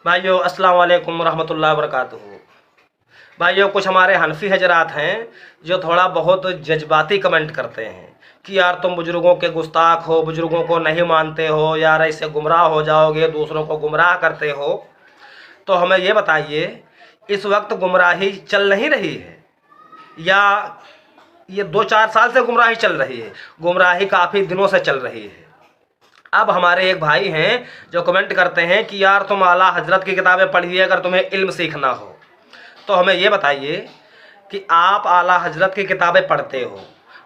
भाइयों अस्सलाम वालेकुम रहमतुल्लाहि व बरकातुहू। भाइयों कुछ हमारे हनफी हजरात हैं जो थोड़ा बहुत जज्बाती कमेंट करते हैं कि यार तुम बुज़ुर्गों के गुस्ताख हो, बुज़ुर्गों को नहीं मानते हो, यार ऐसे गुमराह हो जाओगे, दूसरों को गुमराह करते हो। तो हमें ये बताइए, इस वक्त गुमराही चल नहीं रही है या ये 2-4 साल से गुमराही चल रही है? गुमराही काफ़ी दिनों से चल रही है। अब हमारे एक भाई हैं जो कमेंट करते हैं कि यार तुम आला हजरत की किताबें पढ़िए अगर तुम्हें इल्म सीखना हो। तो हमें ये बताइए कि आप आला हजरत की किताबें पढ़ते हो,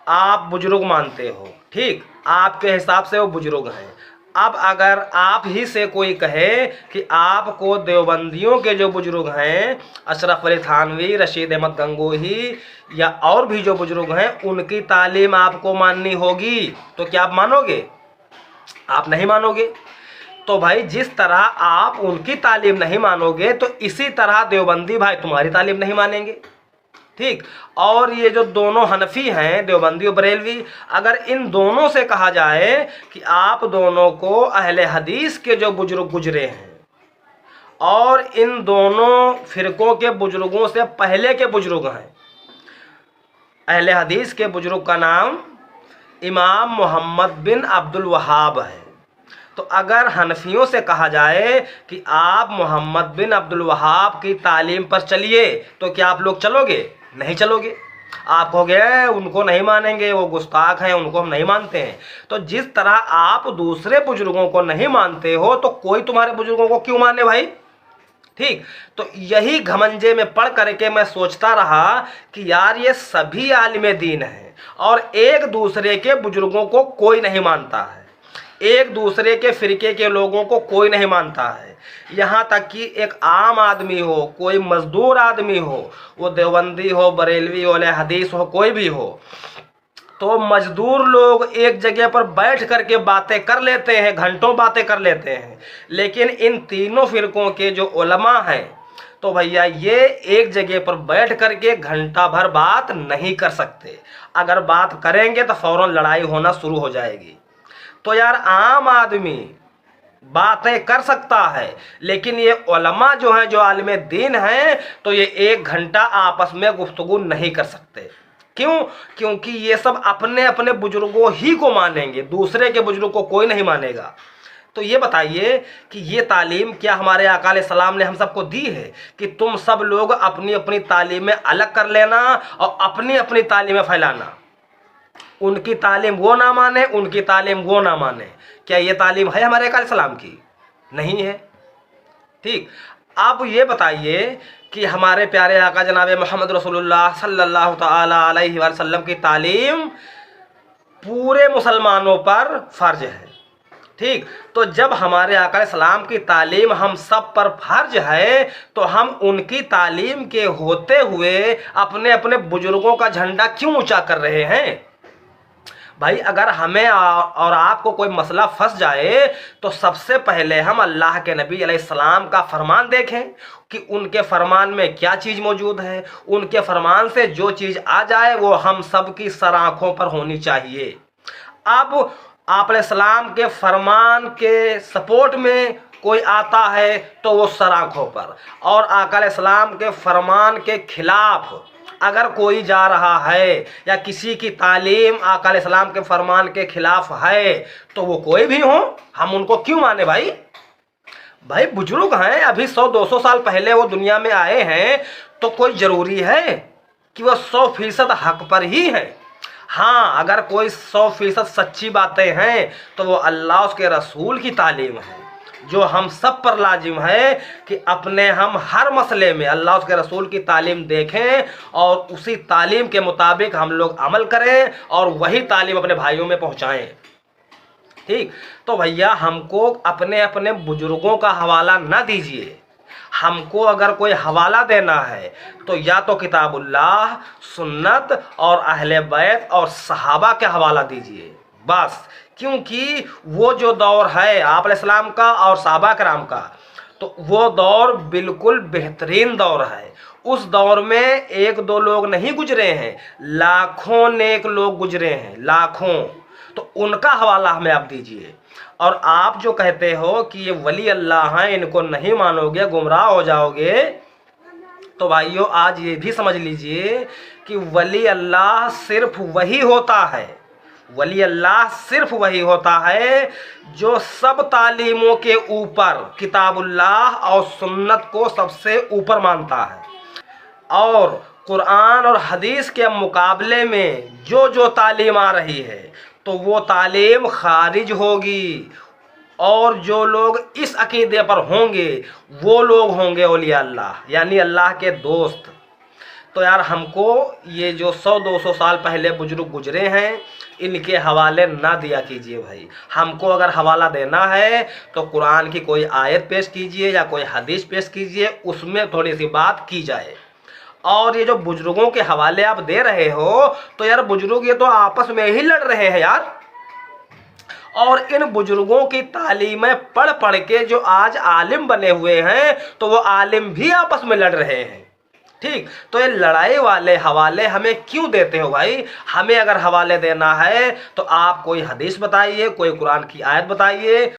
आप बुजुर्ग मानते हो, ठीक, आपके हिसाब से वो बुजुर्ग हैं। अब अगर आप ही से कोई कहे कि आपको देवबंदियों के जो बुजुर्ग हैं, अशरफ अली थानवी, रशीद अहमद गंगोही या और भी जो बुजुर्ग हैं, उनकी तालीम आपको माननी होगी, तो क्या आप मानोगे? आप नहीं मानोगे। तो भाई जिस तरह आप उनकी तालीम नहीं मानोगे तो इसी तरह देवबंदी भाई तुम्हारी तालीम नहीं मानेंगे, ठीक। और ये जो दोनों हनफी हैं, देवबंदी और बरेलवी, अगर इन दोनों से कहा जाए कि आप दोनों को अहले हदीस के जो बुजुर्ग गुजरे हैं और इन दोनों फिरकों के बुजुर्गों से पहले के बुजुर्ग हैं, अहले हदीस के बुजुर्ग का नाम इमाम मोहम्मद बिन अब्दुल वहाब है। तो अगर हनफियों से कहा जाए कि आप मोहम्मद बिन अब्दुल वहाब की तालीम पर चलिए, तो क्या आप लोग चलोगे? नहीं चलोगे। आप कहोगे उनको नहीं मानेंगे, वो गुस्ताख हैं, उनको हम नहीं मानते हैं। तो जिस तरह आप दूसरे बुजुर्गों को नहीं मानते हो तो कोई तुम्हारे बुजुर्गों को क्यों माने भाई, ठीक। तो यही घमंजे में पढ़ करके मैं सोचता रहा कि यार ये सभी आलिम दीन हैं और एक दूसरे के बुजुर्गों को कोई नहीं मानता है, एक दूसरे के फ़िरके के लोगों को कोई नहीं मानता है। यहाँ तक कि एक आम आदमी हो, कोई मज़दूर आदमी हो, वो देवबंदी हो, बरेलवी हो, अहले हदीस हो, कोई भी हो, तो मजदूर लोग एक जगह पर बैठ करके बातें कर लेते हैं, घंटों बातें कर लेते हैं। लेकिन इन तीनों फ़िरकों के जो उलमा हैं, तो भैया ये एक जगह पर बैठ करके घंटा भर बात नहीं कर सकते। अगर बात करेंगे तो फ़ौरन लड़ाई होना शुरू हो जाएगी। तो यार आम आदमी बातें कर सकता है, लेकिन ये उलमा जो हैं, जो आलिम दीन हैं, तो ये 1 घंटा आपस में गुफ्तगू नहीं कर सकते। क्यों? क्योंकि ये सब अपने अपने बुजुर्गों ही को मानेंगे, दूसरे के बुजुर्ग को कोई नहीं मानेगा। तो ये बताइए कि ये तालीम क्या हमारे आका अलैहिस्सलाम ने हम सबको दी है कि तुम सब लोग अपनी अपनी तालीमें अलग कर लेना और अपनी अपनी तालीमें फैलाना? उनकी तालीम वो ना माने, उनकी तालीम वो ना माने। क्या ये तालीम है हमारे आका अलैहिस्सलाम की? नहीं है, ठीक। अब ये बताइए कि हमारे प्यारे आका जनाब मोहम्मद रसूलुल्लाह सल्लल्लाहु ताला अलैहि वसल्लम की तालीम पूरे मुसलमानों पर फ़र्ज है, ठीक। तो जब हमारे आका अलैहिस्सलाम की तालीम हम सब पर फ़र्ज है, तो हम उनकी तालीम के होते हुए अपने अपने बुजुर्गों का झंडा क्यों ऊंचा कर रहे हैं? भाई अगर हमें और आपको कोई मसला फंस जाए तो सबसे पहले हम अल्लाह के नबी अलैहिस्सलाम का फरमान देखें कि उनके फरमान में क्या चीज़ मौजूद है। उनके फरमान से जो चीज़ आ जाए वो हम सब की सर आँखों पर होनी चाहिए। अब आप अलैहिस्सलाम के फरमान के सपोर्ट में कोई आता है तो वो सर आँखों पर, और आका अलैहिस्सलाम के फरमान के खिलाफ अगर कोई जा रहा है या किसी की तालीम आका अलैहिस्सलाम के फरमान के खिलाफ है, तो वो कोई भी हो, हम उनको क्यों माने भाई? भाई बुजुर्ग हैं, अभी 100-200 साल पहले वो दुनिया में आए हैं, तो कोई ज़रूरी है कि वो 100% हक पर ही है। हाँ, अगर कोई 100% सच्ची बातें हैं तो वो अल्लाह उसके रसूल की तालीम है, जो हम सब पर लाजिम है कि अपने हम हर मसले में अल्लाह उसके रसूल की तालीम देखें और उसी तालीम के मुताबिक हम लोग अमल करें और वही तालीम अपने भाइयों में पहुंचाएं, ठीक। तो भैया हमको अपने अपने बुजुर्गों का हवाला ना दीजिए। हमको अगर कोई हवाला देना है तो या तो किताबुल्लाह, सुन्नत और अहले बैत और सहाबा के हवाला दीजिए बस। क्योंकि वो जो दौर है आप अलैहिस्सलाम का और सहाबा कराम का, तो वो दौर बिल्कुल बेहतरीन दौर है। उस दौर में 1-2 लोग नहीं गुजरे हैं, लाखों नेक लोग गुजरे हैं, लाखों। तो उनका हवाला हमें आप दीजिए। اور آپ جو کہتے ہو کہ یہ ولی اللہ ہیں، ان کو نہیں مانو گے گمراہ ہو جاؤ گے، تو بھائیو آج یہ بھی سمجھ لیجئے کہ ولی اللہ صرف وہی ہوتا ہے، ولی اللہ صرف وہی ہوتا ہے جو سب تعلیموں کے اوپر کتاب اللہ اور سنت کو سب سے اوپر مانتا ہے، اور قرآن اور حدیث کے مقابلے میں جو تعلیم آ رہی ہے تو وہ تعلیم خارج ہوگی، اور جو لوگ اس عقیدے پر ہوں گے وہ لوگ ہوں گے اولیاء اللہ، یعنی اللہ کے دوست۔ تو یار ہم کو یہ جو 100-200 سال پہلے بزرگ گزرے ہیں ان کے حوالے نہ دیا کیجئے بھائی، ہم کو اگر حوالہ دینا ہے تو قرآن کی کوئی آیت پیش کیجئے یا کوئی حدیث پیش کیجئے، اس میں تھوڑی سی بات کی جائے۔ اور یہ جو بزرگوں کے حوالے آپ دے رہے ہو تو یار بزرگ یہ تو آپس میں ہی لڑ رہے ہیں یار، اور ان بزرگوں کی تعلیمیں پڑھ پڑھ کے جو آج عالم بنے ہوئے ہیں تو وہ عالم بھی آپس میں لڑ رہے ہیں، ٹھیک؟ تو یہ لڑائی والے حوالے ہمیں کیوں دیتے ہو بھائی؟ ہمیں اگر حوالے دینا ہے تو آپ کوئی حدیث بتائیے، کوئی قرآن کی آیت بتائیے،